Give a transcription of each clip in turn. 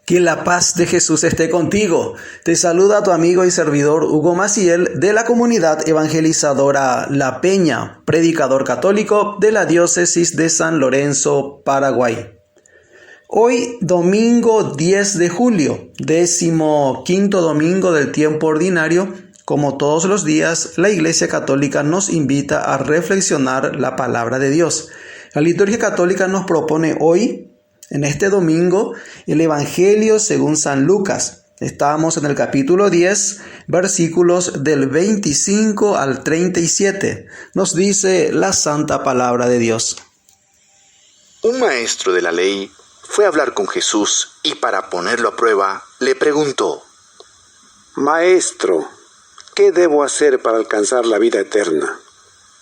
Que la paz de Jesús esté contigo. Te saluda tu amigo y servidor Hugo Maciel de la comunidad evangelizadora La Peña, predicador católico de la diócesis de San Lorenzo, Paraguay. Hoy, domingo 10 de julio, 15º domingo del tiempo ordinario, como todos los días, la Iglesia Católica nos invita a reflexionar la palabra de Dios. La liturgia católica nos propone hoy, en este domingo, el Evangelio según San Lucas. Estamos en el capítulo 10, versículos del 25 al 37. Nos dice la santa palabra de Dios. Un maestro de la ley fue a hablar con Jesús y para ponerlo a prueba le preguntó: Maestro, ¿qué debo hacer para alcanzar la vida eterna?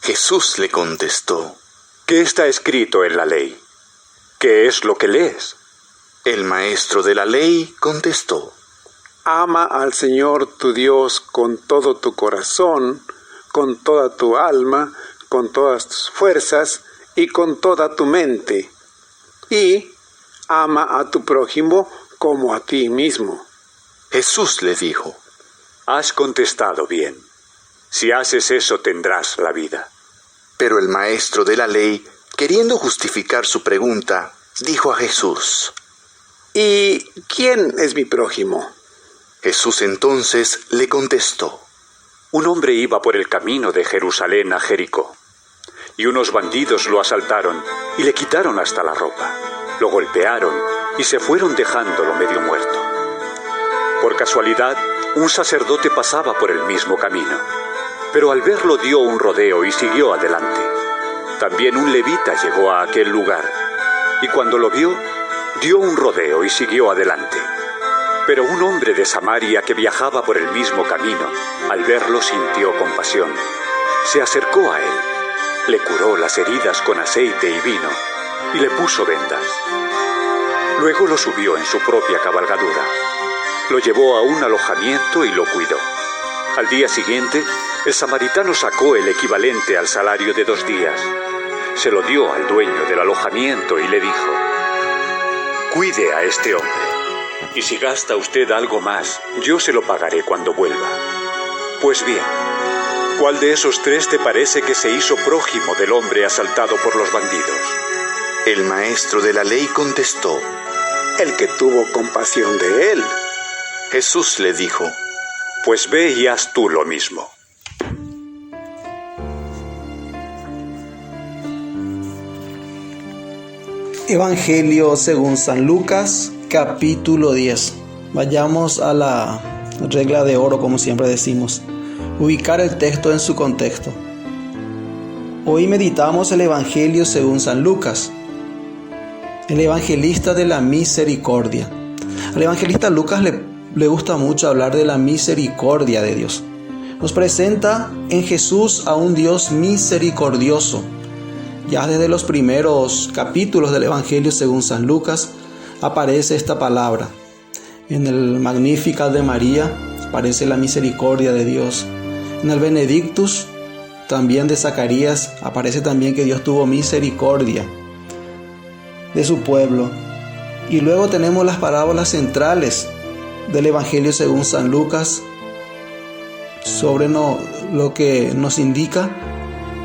Jesús le contestó: ¿Qué está escrito en la ley? ¿Qué es lo que lees? El maestro de la ley contestó: Ama al Señor tu Dios con todo tu corazón, con toda tu alma, con todas tus fuerzas y con toda tu mente. Y ama a tu prójimo como a ti mismo. Jesús le dijo: Has contestado bien. Si haces eso tendrás la vida. Pero el maestro de la ley, queriendo justificar su pregunta, dijo a Jesús: ¿Y quién es mi prójimo? Jesús entonces le contestó: Un hombre iba por el camino de Jerusalén a Jericó, y unos bandidos lo asaltaron y le quitaron hasta la ropa. Lo golpearon y se fueron dejándolo medio muerto. Por casualidad, un sacerdote pasaba por el mismo camino, pero al verlo dio un rodeo y siguió adelante. También un levita llegó a aquel lugar, y cuando lo vio, dio un rodeo y siguió adelante. Pero un hombre de Samaria que viajaba por el mismo camino, al verlo sintió compasión. Se acercó a él, le curó las heridas con aceite y vino, y le puso vendas. Luego lo subió en su propia cabalgadura. Lo llevó a un alojamiento y lo cuidó. Al día siguiente, el samaritano sacó el equivalente al salario de 2 días. Se lo dio al dueño del alojamiento y le dijo: Cuide a este hombre, y si gasta usted algo más, yo se lo pagaré cuando vuelva. Pues bien, ¿cuál de esos 3 te parece que se hizo prójimo del hombre asaltado por los bandidos? El maestro de la ley contestó: El que tuvo compasión de él. Jesús le dijo: Pues ve y haz tú lo mismo. Evangelio según San Lucas, capítulo 10. Vayamos a la regla de oro, como siempre decimos. Ubicar el texto en su contexto. Hoy meditamos el Evangelio según San Lucas, el evangelista de la misericordia. Al evangelista Lucas le gusta mucho hablar de la misericordia de Dios. Nos presenta en Jesús a un Dios misericordioso. Ya desde los primeros capítulos del Evangelio según San Lucas aparece esta palabra. En el Magnificat de María aparece la misericordia de Dios. En el Benedictus, también de Zacarías, aparece también que Dios tuvo misericordia de su pueblo. Y luego tenemos las parábolas centrales del Evangelio según San Lucas sobre lo que nos indica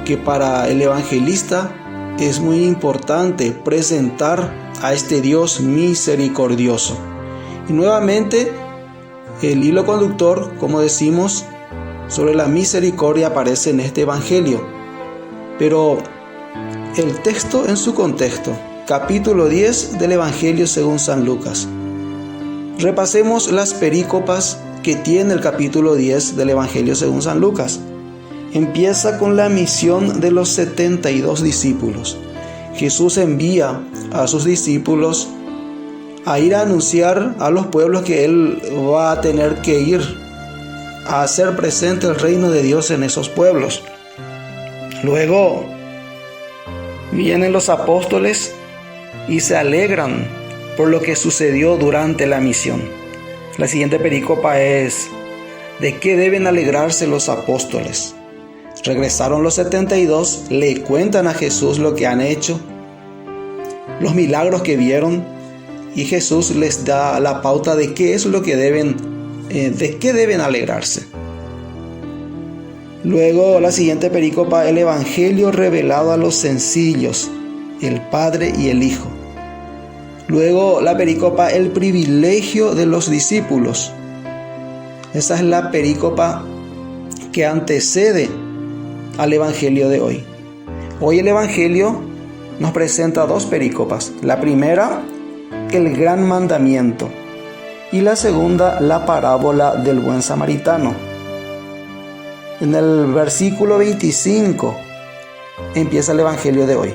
que para el evangelista es muy importante presentar a este Dios misericordioso. Y nuevamente el hilo conductor, como decimos, sobre la misericordia aparece en este evangelio. Pero el texto en su contexto, capítulo 10 del Evangelio según San Lucas. Repasemos las perícopas que tiene el capítulo 10 del Evangelio según San Lucas. Empieza con la misión de los 72 discípulos. Jesús envía a sus discípulos a ir a anunciar a los pueblos que Él va a tener que ir a hacer presente el reino de Dios en esos pueblos. Luego vienen los apóstoles y se alegran por lo que sucedió durante la misión. La siguiente perícopa es: ¿de qué deben alegrarse los apóstoles? Regresaron los 72, le cuentan a Jesús lo que han hecho, los milagros que vieron, Y Jesús les da la pauta de qué es lo que de qué deben alegrarse. Luego la siguiente perícopa, el Evangelio revelado a los sencillos, el Padre y el Hijo. Luego la perícopa, el privilegio de los discípulos. Esa es la perícopa que antecede al Evangelio de hoy. Hoy el Evangelio nos presenta dos perícopas. La primera, el gran mandamiento, y la segunda, la parábola del buen samaritano. En el versículo 25 empieza el Evangelio de hoy.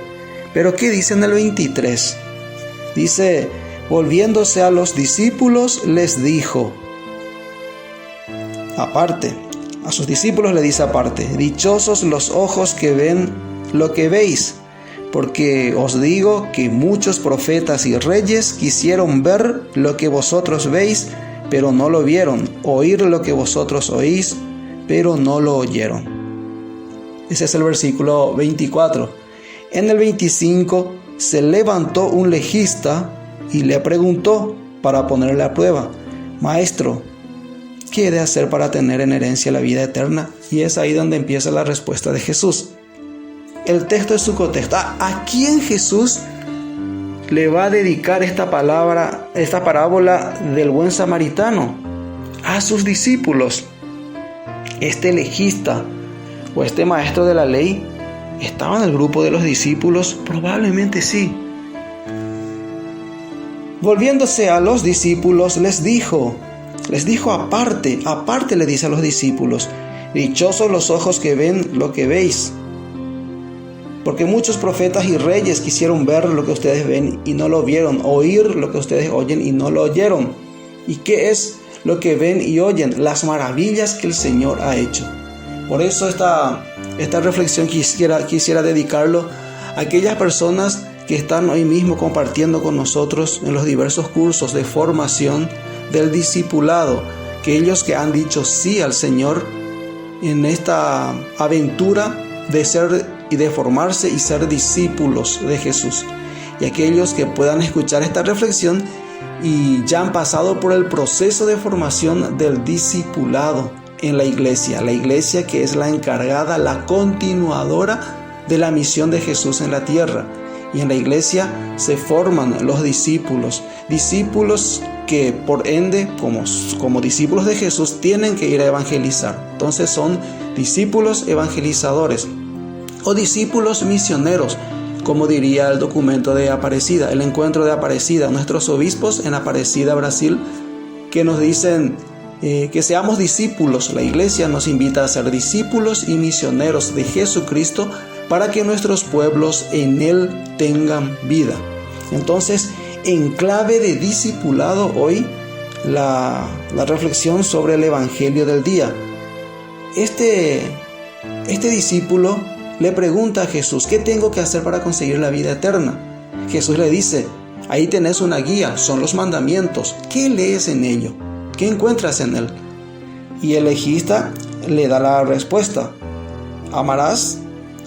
Pero ¿qué dice en el 23? Dice, volviéndose a los discípulos les dijo, aparte, a sus discípulos le dice aparte, dichosos los ojos que ven lo que veis, porque os digo que muchos profetas y reyes quisieron ver lo que vosotros veis, pero no lo vieron, oír lo que vosotros oís, pero no lo oyeron. Ese es el versículo 24. En el 25 se levantó un legista y le preguntó para ponerle a prueba, Maestro, ¿qué he de hacer para tener en herencia la vida eterna? Y es ahí donde empieza la respuesta de Jesús. El texto es su contexto. ¿A quién Jesús le va a dedicar esta parábola del buen samaritano? A sus discípulos. Este legista o este maestro de la ley ¿estaba en el grupo de los discípulos? Probablemente sí. Volviéndose a los discípulos les dijo aparte le dice a los discípulos, dichosos los ojos que ven lo que veis, porque muchos profetas y reyes quisieron ver lo que ustedes ven y no lo vieron, oír lo que ustedes oyen y no lo oyeron. ¿Y qué es lo que ven y oyen? Las maravillas que el Señor ha hecho. Por eso esta reflexión quisiera dedicarlo a aquellas personas que están hoy mismo compartiendo con nosotros en los diversos cursos de formación del discipulado, aquellos que han dicho sí al Señor en esta aventura de ser y de formarse y ser discípulos de Jesús, y aquellos que puedan escuchar esta reflexión y ya han pasado por el proceso de formación del discipulado en la iglesia que es la encargada, la continuadora de la misión de Jesús en la tierra. Y en la iglesia se forman los discípulos que por ende, como discípulos de Jesús, tienen que ir a evangelizar. Entonces son discípulos evangelizadores o discípulos misioneros, como diría el documento de Aparecida, el encuentro de Aparecida, nuestros obispos en Aparecida, Brasil, que nos dicen que seamos discípulos. La iglesia nos invita a ser discípulos y misioneros de Jesucristo para que nuestros pueblos en Él tengan vida. Entonces, en clave de discipulado hoy, la reflexión sobre el Evangelio del día. Este discípulo le pregunta a Jesús, ¿qué tengo que hacer para conseguir la vida eterna? Jesús le dice, ahí tenés una guía, son los mandamientos. ¿Qué lees en ello? ¿Qué encuentras en él? Y el legista le da la respuesta, amarás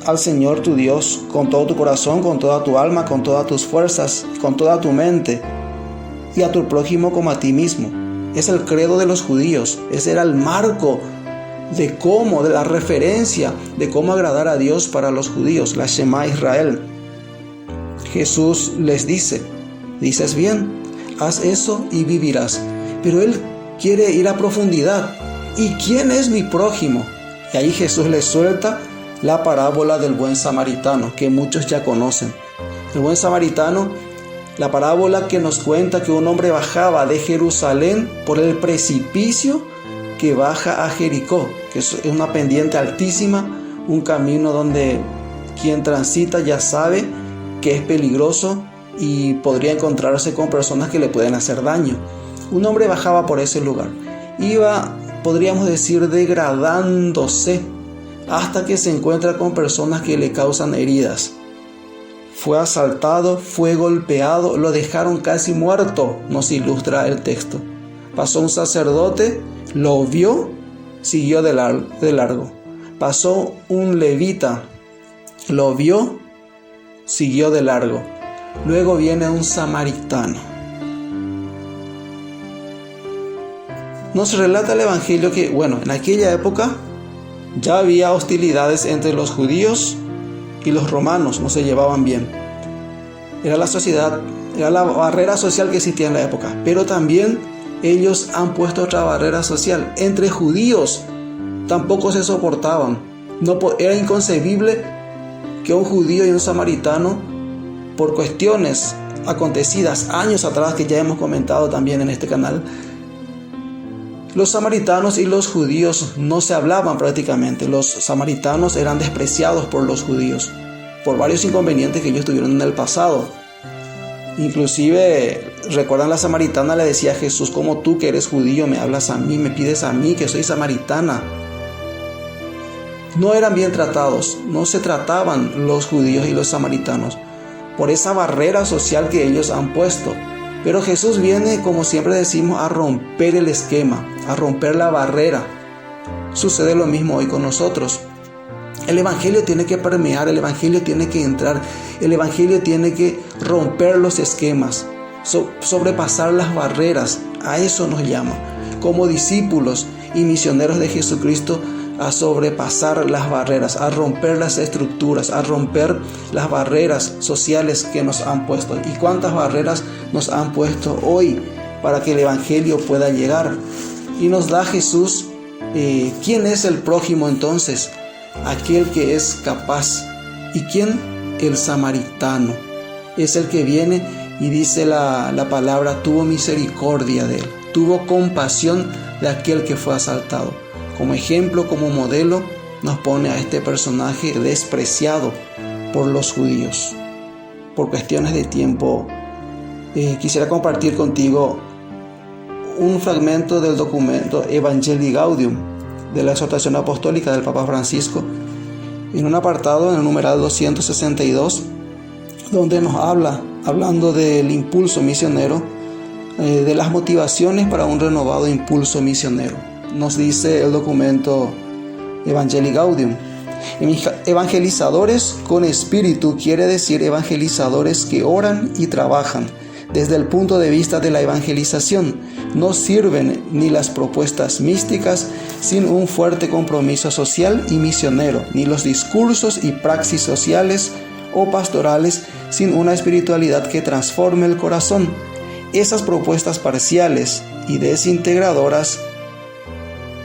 al Señor tu Dios con todo tu corazón, con toda tu alma, con todas tus fuerzas, con toda tu mente, y a tu prójimo como a ti mismo. Es el credo de los judíos. Ese era el marco de la referencia de cómo agradar a Dios para los judíos, la Shema Israel. Jesús les dice, dices bien, haz eso y vivirás. Pero él quiere ir a profundidad. ¿Y quién es mi prójimo? Y ahí Jesús les suelta la parábola del buen samaritano, que muchos ya conocen. El buen samaritano, la parábola que nos cuenta que un hombre bajaba de Jerusalén por el precipicio que baja a Jericó, que es una pendiente altísima, un camino donde quien transita ya sabe que es peligroso y podría encontrarse con personas que le pueden hacer daño. Un hombre bajaba por ese lugar, iba, podríamos decir, degradándose hasta que se encuentra con personas que le causan heridas. Fue asaltado, fue golpeado, lo dejaron casi muerto, nos ilustra el texto. Pasó un sacerdote, lo vio, siguió de largo. Pasó un levita, lo vio, siguió de largo. Luego viene un samaritano. Nos relata el Evangelio que, en aquella época ya había hostilidades entre los judíos y los romanos, no se llevaban bien. Era la sociedad, era la barrera social que existía en la época, pero también ellos han puesto otra barrera social. Entre judíos tampoco se soportaban. Era inconcebible que un judío y un samaritano, por cuestiones acontecidas años atrás, que ya hemos comentado también en este canal, los samaritanos y los judíos no se hablaban prácticamente. Los samaritanos eran despreciados por los judíos por varios inconvenientes que ellos tuvieron en el pasado. Inclusive, recuerdan, la samaritana le decía a Jesús: ¿cómo tú, que eres judío, me hablas a mí, me pides a mí, que soy samaritana? No eran bien tratados, no se trataban los judíos y los samaritanos por esa barrera social que ellos han puesto. Pero Jesús viene, como siempre decimos, a romper el esquema, a romper la barrera. Sucede lo mismo hoy con nosotros. El Evangelio tiene que permear, el Evangelio tiene que entrar, el Evangelio tiene que romper los esquemas, sobrepasar las barreras. A eso nos llama, como discípulos y misioneros de Jesucristo, a sobrepasar las barreras, a romper las estructuras, a romper las barreras sociales que nos han puesto. ¿Y cuántas barreras nos han puesto hoy para que el Evangelio pueda llegar? Y nos da Jesús, ¿quién es el prójimo entonces? Aquel que es capaz. ¿Y quién? El samaritano. Es el que viene y dice la palabra, tuvo misericordia de él, tuvo compasión de aquel que fue asaltado. Como ejemplo, como modelo, nos pone a este personaje despreciado por los judíos. Por cuestiones de tiempo, quisiera compartir contigo un fragmento del documento Evangelii Gaudium de la exhortación apostólica del Papa Francisco, en un apartado, en el numeral 262, donde nos hablando del impulso misionero, de las motivaciones para un renovado impulso misionero. Nos dice el documento Evangelii Gaudium: evangelizadores con espíritu quiere decir evangelizadores que oran y trabajan desde el punto de vista de la evangelización. No sirven ni las propuestas místicas sin un fuerte compromiso social y misionero, ni los discursos y praxis sociales o pastorales sin una espiritualidad que transforme el corazón. Esas propuestas parciales y desintegradoras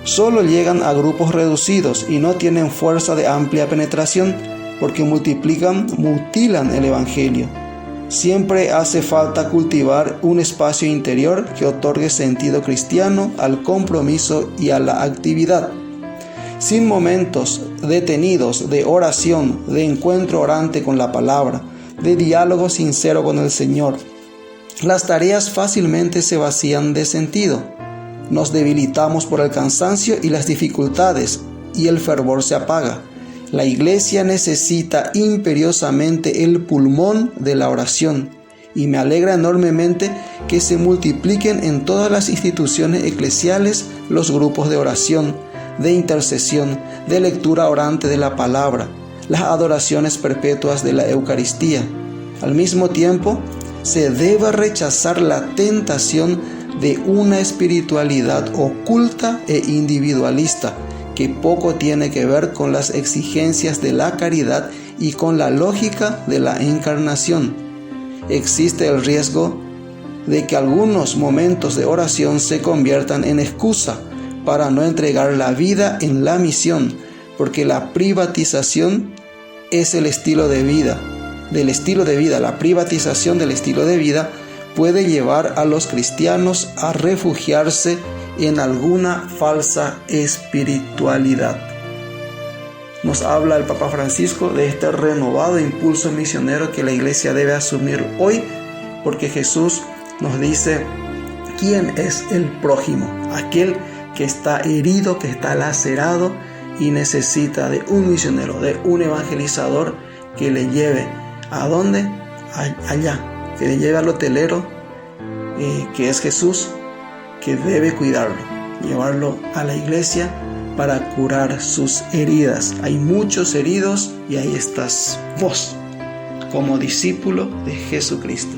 solo llegan a grupos reducidos y no tienen fuerza de amplia penetración, porque mutilan el Evangelio. Siempre hace falta cultivar un espacio interior que otorgue sentido cristiano al compromiso y a la actividad. Sin momentos detenidos de oración, de encuentro orante con la palabra, de diálogo sincero con el Señor, las tareas fácilmente se vacían de sentido. Nos debilitamos por el cansancio y las dificultades, y el fervor se apaga. La Iglesia necesita imperiosamente el pulmón de la oración, y me alegra enormemente que se multipliquen en todas las instituciones eclesiales los grupos de oración, de intercesión, de lectura orante de la palabra, las adoraciones perpetuas de la Eucaristía. Al mismo tiempo, se debe rechazar la tentación de una espiritualidad oculta e individualista, que poco tiene que ver con las exigencias de la caridad y con la lógica de la encarnación. Existe el riesgo de que algunos momentos de oración se conviertan en excusa para no entregar la vida en la misión, porque la privatización es el estilo de vida. La privatización del estilo de vida puede llevar a los cristianos a refugiarse en alguna falsa espiritualidad. Nos habla el Papa Francisco de este renovado impulso misionero que la Iglesia debe asumir hoy, porque Jesús nos dice quién es el prójimo, aquel que está herido, que está lacerado y necesita de un misionero, de un evangelizador que le lleve ¿a dónde? Allá, que le lleve al hotelero, que es Jesús, que debe cuidarlo, llevarlo a la iglesia para curar sus heridas. Hay muchos heridos y ahí estás vos, como discípulo de Jesucristo.